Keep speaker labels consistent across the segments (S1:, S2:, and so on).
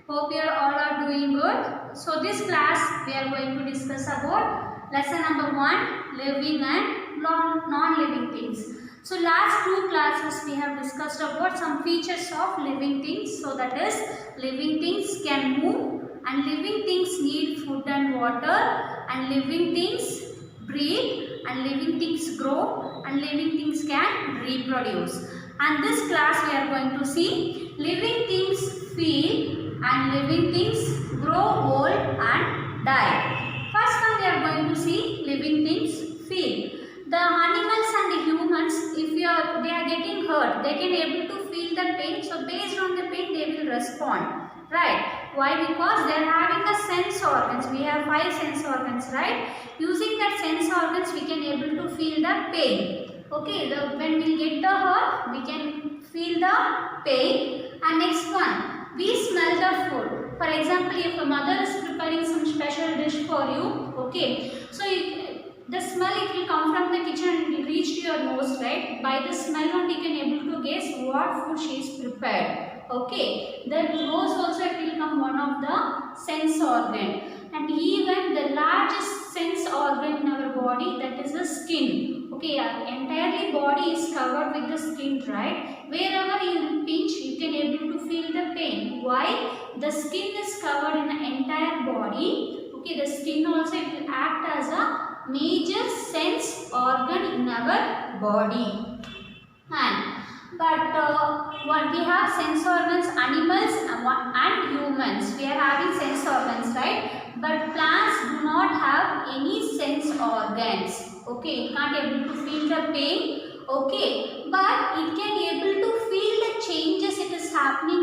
S1: Hope you all are doing good. So this class we are going to discuss about lesson number 1, living and non-living things. So last two classes we have discussed about some features of living things. So that is, living things can move and living things need food and water and living things breathe and living things grow and living things can reproduce. And this class we are going to see living things feel and living things grow old and die. First one we are going to see living things feel. The animals and the humans, if they are getting hurt, they can able to feel the pain. So based on the pain they will respond. Right? Why? Because they are having the sense organs. We have 5 sense organs, right? Using that sense organs we can able to feel the pain. Okay, when we get the hurt, we can feel the pain. And next one, we smell the food. For example, if a mother is preparing some special dish for you, okay, so the smell it will come from the kitchen and it will reach to your nose, right? By the smell only you can able to guess what food she is prepared. Okay, the nose also it will come one of the sense organ. And even the largest sense organ in our body, that is the skin. Okay, our entirely body is covered with the skin, right? Wherever you pinch, you can able to feel the pain. Why? The skin is covered in the entire body. Okay, the skin also it will act as a major sense organ in our body. But we have sense organs, animals and humans. We are having sense organs, right? But plants do not have any sense organs. Okay, it can't able to feel the pain. Okay, but it can able to feel the changes it is happening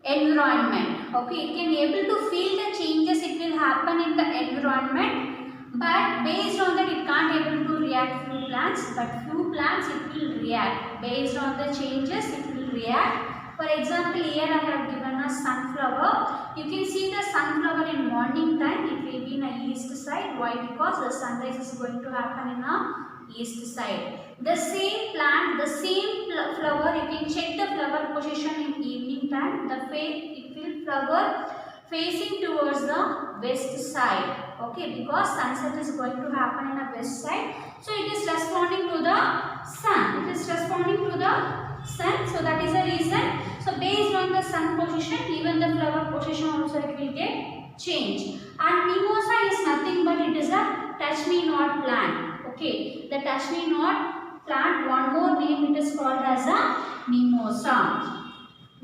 S1: in environment. Okay, it can able to feel the changes it will happen in the environment. But based on that it can't able to react few plants, but few plants it will react. Based on the changes it will react. For example, here I have given a sunflower. You can see the sunflower in morning time it will be in a east side. Why? Because the sunrise is going to happen in a east side. The same plant, the same flower, you can check the flower position in evening time. It will flower facing towards the west side. Okay, because sunset is going to happen in the west side. So it is responding to the sun. It is responding to the sun. So that is the reason. So based on the sun position, even the flower position also it will get changed. And mimosa is nothing but it is a touch me not plant. Okay, the touch me not plant, one more name it is called as a mimosa.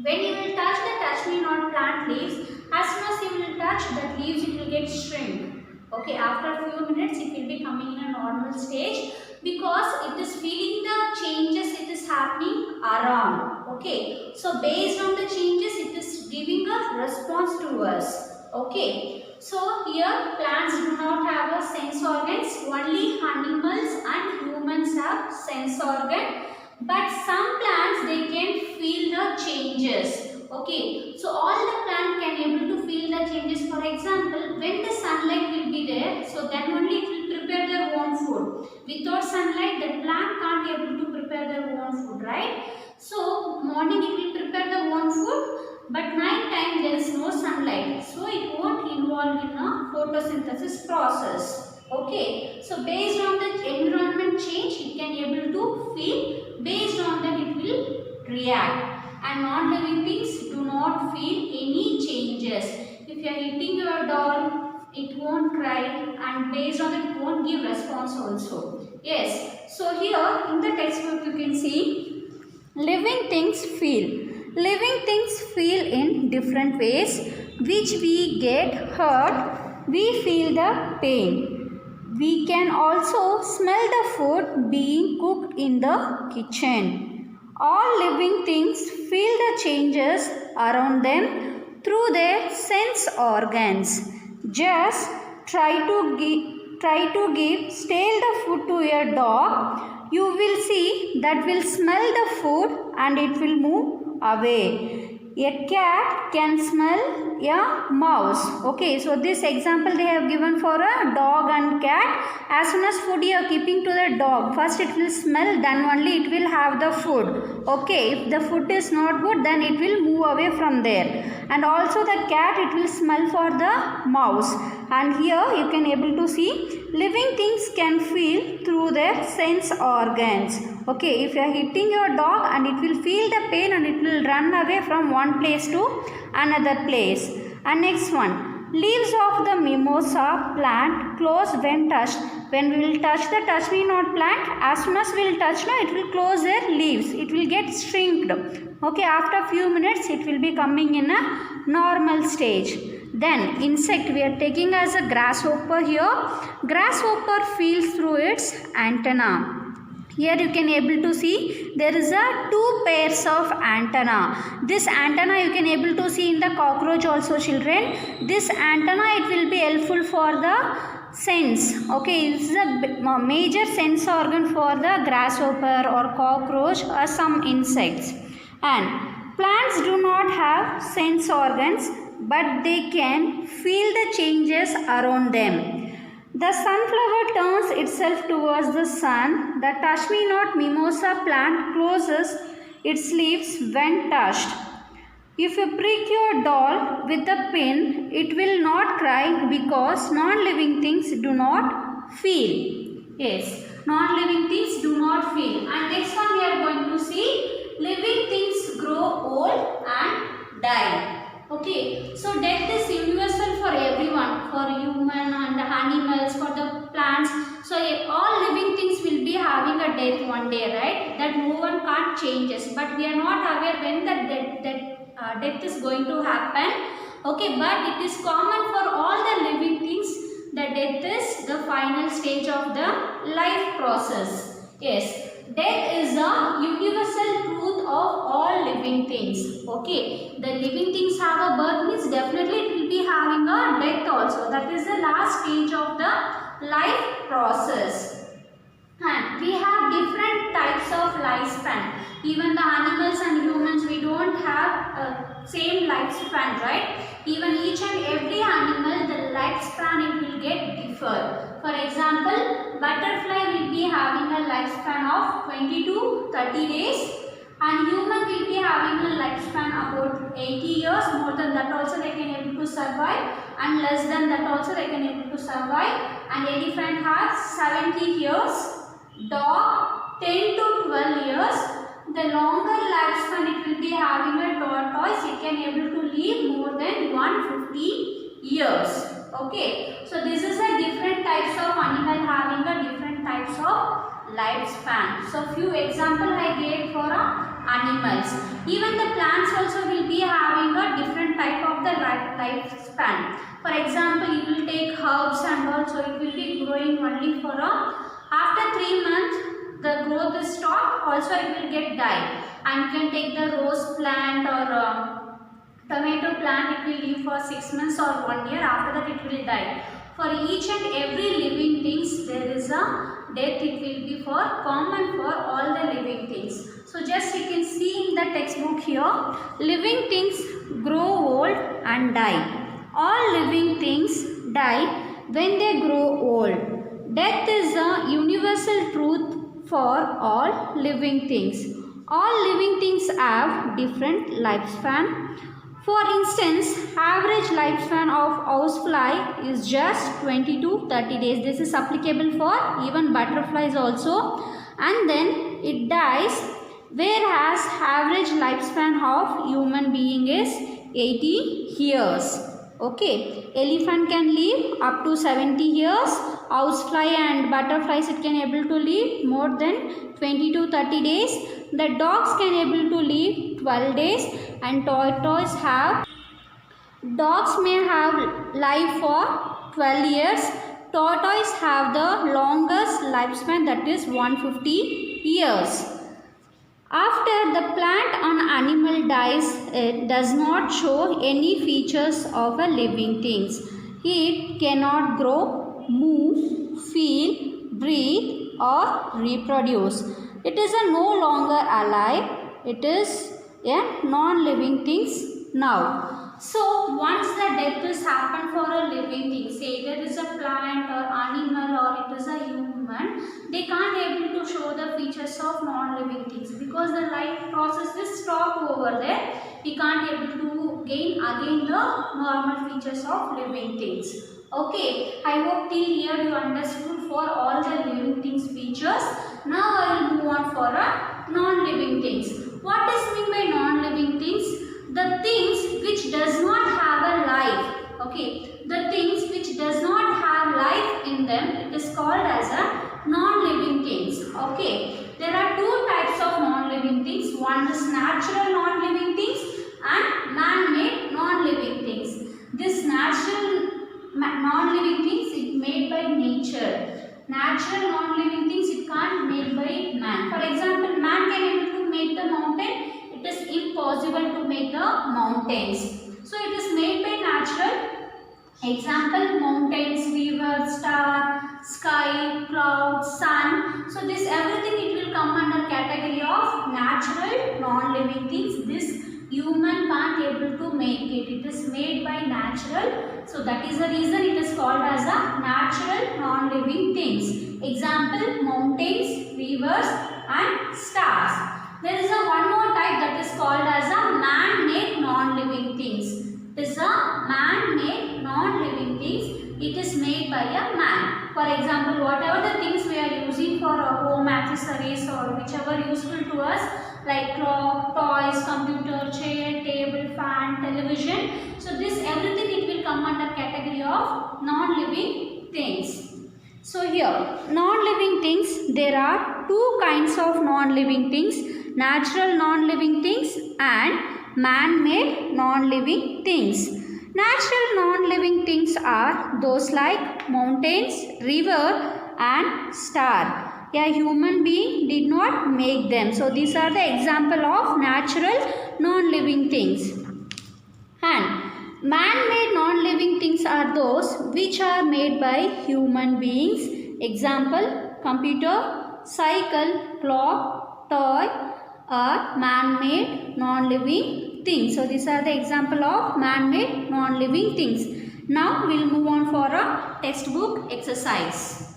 S1: When you will touch the touch me not plant leaves, as soon as you will touch that leaves it will get shrink. Okay, after a few minutes it will be coming in a normal stage because it is feeling the changes it is happening around. Okay, so based on the changes it is giving a response to us. Okay, so here plants do not have a sense organs, only animals and humans have sense organ. But some plants they can feel the changes. Okay, so all the plant can able to feel the changes. For example, when the sunlight will be there, so then only it will prepare their own food. Without sunlight, the plant can't able to prepare their own food, right? So morning it will prepare their own food, but night time there is no sunlight, so it won't involve in a photosynthesis process. Okay, so based on the environment change, it can able to feel. Based on that, it will react. And non-living things do not feel any changes. If you are hitting your doll, it won't cry, and based on that, it won't give response also. Yes. So here in the textbook you can see living things feel. Living things feel in different ways. Which we get hurt, we feel the pain. We can also smell the food being cooked in the kitchen. All living things feel the changes around them through their sense organs. Just try to give stale the food to your dog. You will see that will smell the food and it will move away. A cat can smell a mouse. Okay, so this example they have given for a dog and cat. As soon as food you are keeping to the dog, first it will smell, then only it will have the food. Okay, if the food is not good, then it will move away from there. And also the cat, it will smell for the mouse. And here you can able to see living things can feel through their sense organs. Okay, if you are hitting your dog and it will feel the pain and it will run away from one place to another place. And next one, leaves of the mimosa plant close when touched. When we will touch the touch me not plant, as soon as we will touch now, it will close their leaves. It will get shrinked. Okay, after few minutes it will be coming in a normal stage. Then insect we are taking as a grasshopper here. Grasshopper feels through its antenna. Here you can able to see there is a two pairs of antenna. This antenna you can able to see in the cockroach also, children. This antenna it will be helpful for the sense. Okay, this is a major sense organ for the grasshopper or cockroach or some insects. And plants do not have sense organs, but they can feel the changes around them. The sunflower turns itself towards the sun. The touch-me-not mimosa plant closes its leaves when touched. If you prick your doll with a pin, it will not cry because non-living things do not feel. Yes, non-living things do not feel. And next one we are going to see living things grow old and die. Okay, so death is universal for everyone, for human and animals, for the plants. So all living things will be having a death one day, right? That no one can't change us. But we are not aware when that death is going to happen. Okay, but it is common for all the living things that death is the final stage of the life process. Yes, death is a universal truth of all living things. Okay, the living things have a birth means definitely it will be having a death also. That is the last stage of the life process. And we have different types of lifespan. Even the animals and humans, we don't have same lifespan, right? Even each and every animal, the lifespan it will get differ. For example, butterfly will be having a lifespan of 20 to 30 days. And human will be having a lifespan about 80 years. More than that also they can able to survive. And less than that also they can able to survive. And elephant has 70 years. Dog 10 to 12 years. The longer lifespan it will be having a tortoise. It can able to live more than 150 years. Okay. So this is a different types of animal having a different types of lifespan. So few example I gave for animals. Even the plants also will be having a different type of the lifespan. For example, you will take herbs and also it will be growing only for after 3 months the growth is stopped, also it will get die. And you can take the rose plant or tomato plant, it will live for 6 months or 1 year, after that it will die. For each and every living things there is a death, it will be for common for all the living things. So just you can see in the textbook here, living things grow old and die. All living things die when they grow old. Death is a universal truth for all living things. All living things have different lifespan. For instance, average lifespan of housefly is just 20 to 30 days. This is applicable for even butterflies also. And then it dies, whereas average lifespan of human being is 80 years. Okay, elephant can live up to 70 years. Housefly and butterflies it can able to live more than 20 to 30 days. The dogs can able to live 12 days and tortoise have. Dogs may have life for 12 years. Tortoise have the longest lifespan, that is 150 years. After the plant or animal dies, it does not show any features of a living things. It cannot grow, move, feel, breathe or reproduce. It is no longer alive. It is a non-living things now. So once the death is happened for a living thing, say there is a plant or animal or it is a human, they can't able to show the features of non-living things because the life process is stop over there. We can't able to gain again the normal features of living things. Okay, I hope till here you understood for all the living things features. Now I will move on for a non-living things. What is mean by non-living things? The things which does not have a life. Okay, the things which does not have life in them, it is called as a non-living things. Okay, there are two types of non-living things. One is natural non-living things and man-made non-living things. This natural non-living things is made by nature. Natural non-living things it can't made by man. For example, man can able to make the mountain. It is impossible to make the mountains. So it is made by natural. Example, mountains, river, star, sky, clouds, sun. So this everything it will come under category of natural non-living things. This human can't able to make it. It is made by natural. So that is the reason it is called as a natural non-living things. Example, mountains, rivers and stars. There is a one more type that is called as a man-made non-living things. It is a man-made non-living things. It is made by a man. For example, whatever the things we are using for our home accessories or whichever useful to us, like clock, toys, computer, chair, table, fan, television. So this everything it will come under category of non-living things. So here, non-living things, there are two kinds of non-living things. Natural non-living things and man-made non-living things. Natural non-living things are those like mountains, river and star. A human being did not make them. So these are the example of natural non-living things. And man-made non-living things are those which are made by human beings. Example, computer, cycle, clock, toy are man-made non-living things. So these are the example of man-made non-living things. Now we will move on for a textbook exercise.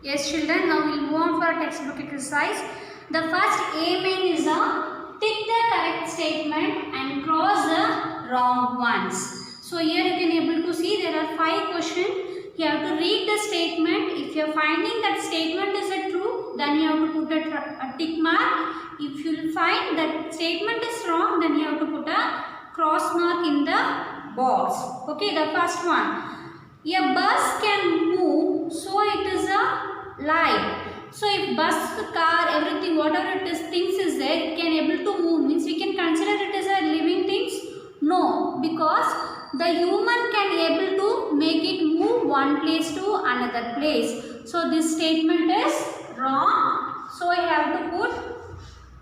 S1: Yes children, now we will move on for a textbook exercise. The first A main is a tick the correct statement and cross the wrong ones. So here you can able to see there are 5 questions. You have to read the statement. If you are finding that statement is a true, then you have to put a tick mark. If you find that statement is wrong, then you have to put a cross mark in the box. Okay, the first one. A bus can move, so it is a lie. So if bus, car, everything, whatever it is, things is there, it can able to move. Means we can consider it as a living things? No, because the human can able to make it move one place to another place. So this statement is wrong. So I have to put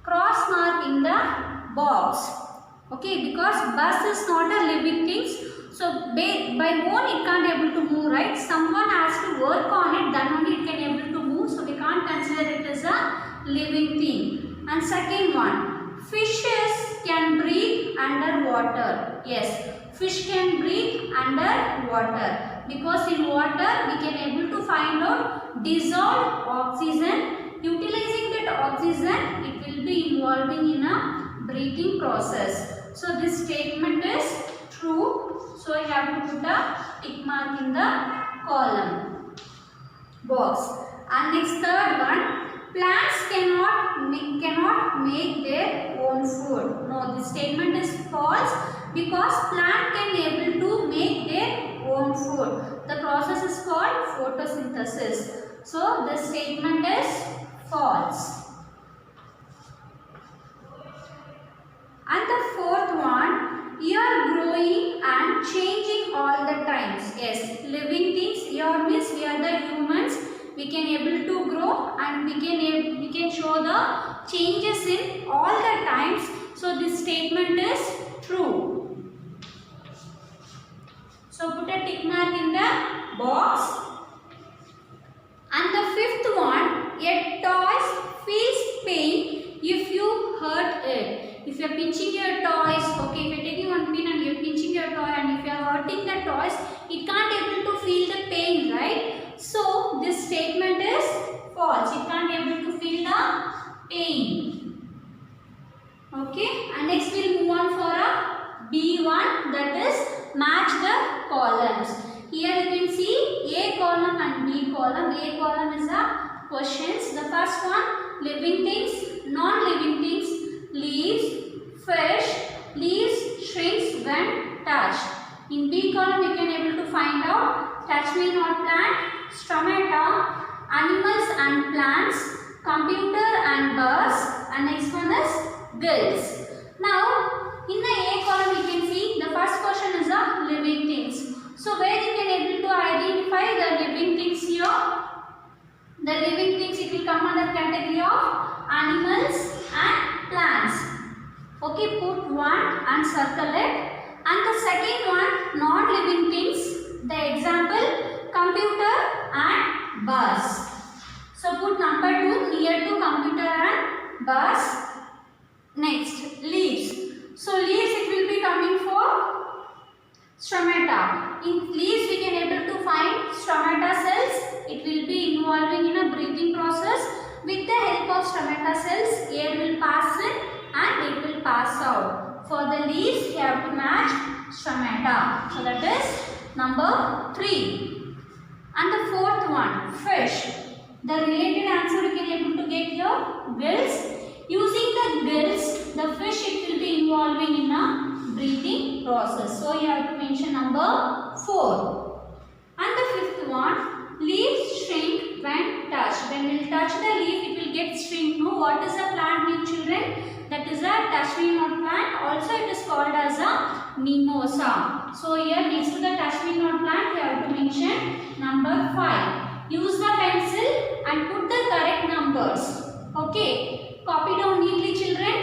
S1: cross mark in the box. Okay, because bus is not a living thing. So by own it can't able to move, right? Someone has to work on it, then only it can able to move. So we can't consider it as a living thing. And second one, fishes can breathe underwater. Yes, fish can breathe underwater because in water we can able to find out dissolved oxygen. Utilizing that oxygen, it will be involving in a breathing process. So this statement is true. So I have to put a tick mark in the column box. And next third one, plants cannot make their own food. No, this statement is false because plant can able to make their own food. The process is called photosynthesis. So this statement is false. And the fourth one, you are growing and changing all the times. Yes, living things. Here means we are the humans. We can able to grow and we can show the changes in all the times. So this statement is true. So put a tick mark in the box. And the fifth one, a toy feels pain if you hurt hurt it. If you are pinching your toys, okay, if you are taking one pin and you are pinching your toy, and if you are hurting the toys, it can't able to feel the pain, right? So this statement is false. It can't able to feel the pain. Okay, and next we'll move on for a B1, that is match the columns. Here you can see A column and B column. A column is the questions. The first one, living things, non-living things, leaves, fish, leaves shrinks when touched. In B column you can able to find out touch me not plant, stomata, animals and plants, computer and birds, and next one is girls. Now in the A column you can see the first question is the living things. So where you can able to identify the living things here? The living things, it will come under category of animals and plants. Okay, put one and circle it. And the second one, non-living things. The example, computer and bus. So put number 2 near to computer and bus. Next, leaves. So leaves, it will be coming for stomata. In leaves we can able to find stomata cells. It will be involving in a breathing process. With the help of stomata cells, air will pass in and it will pass out. For the leaves, you have to match stomata. So that is number 3. And the fourth one, fish. The related answer you can able to get here, gills. Using the gills, the fish, it will be involving in a breathing process. So you have to mention number 4. And the fifth one, leaves shrink when touched. When we touch the leaf, it will get shrink. No, what is a plant name, children? That is a touch me not plant. Also it is called as a mimosa. So here next to the touch me not plant, you have to mention number 5. Use the pencil and put the correct numbers. Okay, copy down neatly, children.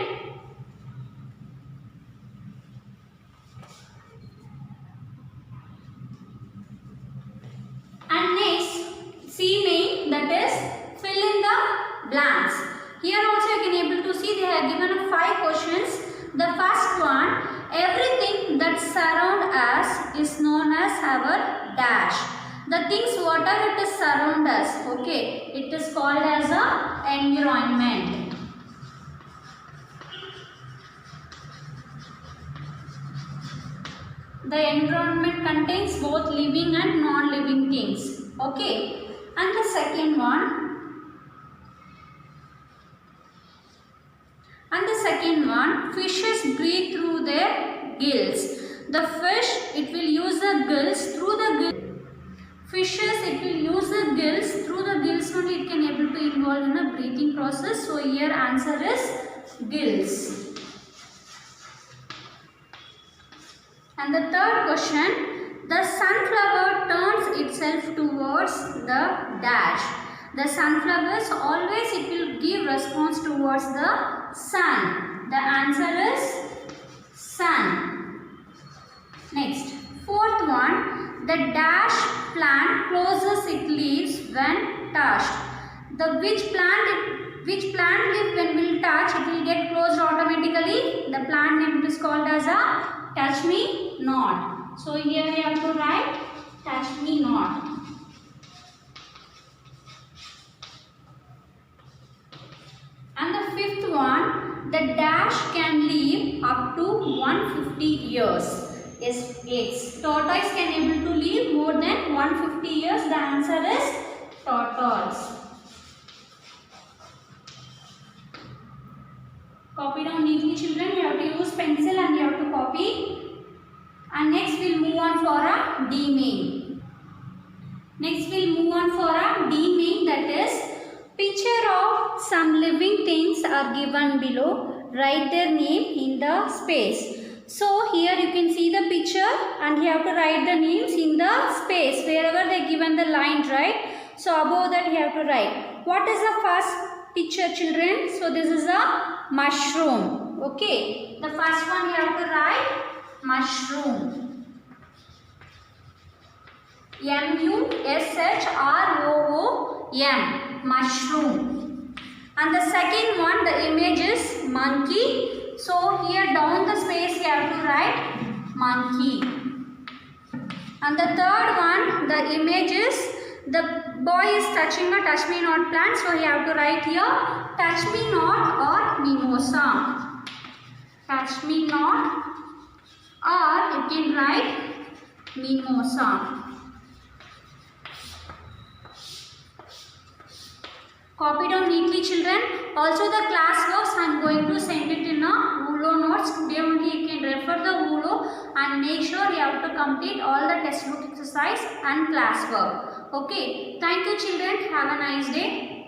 S1: And next, C main, that is fill in the blanks. Here also you can able to see they have given 5 questions. The first one, everything that surround us is known as our dash. The things whatever it is surround us, okay, it is called as a environment. The environment contains both living and non-living things. Okay. And the second one. Fishes breathe through their gills. The fish, it will use the gills through the gills. Fishes, it will use the gills. Through the gills only it can able to involve in a breathing process. So here answer is gills. And the third question, the sunflower turns itself towards the dash. The sunflowers always it will give response towards the sun. The answer is sun. Next, fourth one, the dash plant closes its leaves when touched. The which plant leaf when will touch it will get closed automatically. The plant name is called as a touch me not. So here we have to write touch me not. And the fifth one, the dash can live up to 150 years. Yes, tortoise can able to live more than 150 years. The answer is tortoise. Copy down neatly, children. You have to use pencil and you have to copy. And next we'll move on for a D main. Next we'll move on for a D main, that is picture of some living things are given below. Write their name in the space. So here you can see the picture and you have to write the names in the space wherever they given the line, right? So above that you have to write. What is the first picture, children? So this is a mushroom. Okay. The first one you have to write mushroom. M-U-S-H-R-O-O-M. Mushroom. And the second one, the image is monkey. So here down the space you have to write monkey. And the third one, the image is the boy is touching a touch me not plant. So you have to write here touch me not or mimosa. Touch me not, or you can write mimosa. Copy down neatly, children. Also the class works I am going to send it in a Woolo notes. Today only you can refer the Woolo and make sure you have to complete all the textbook exercise and class work. Okay. Thank you, children. Have a nice day.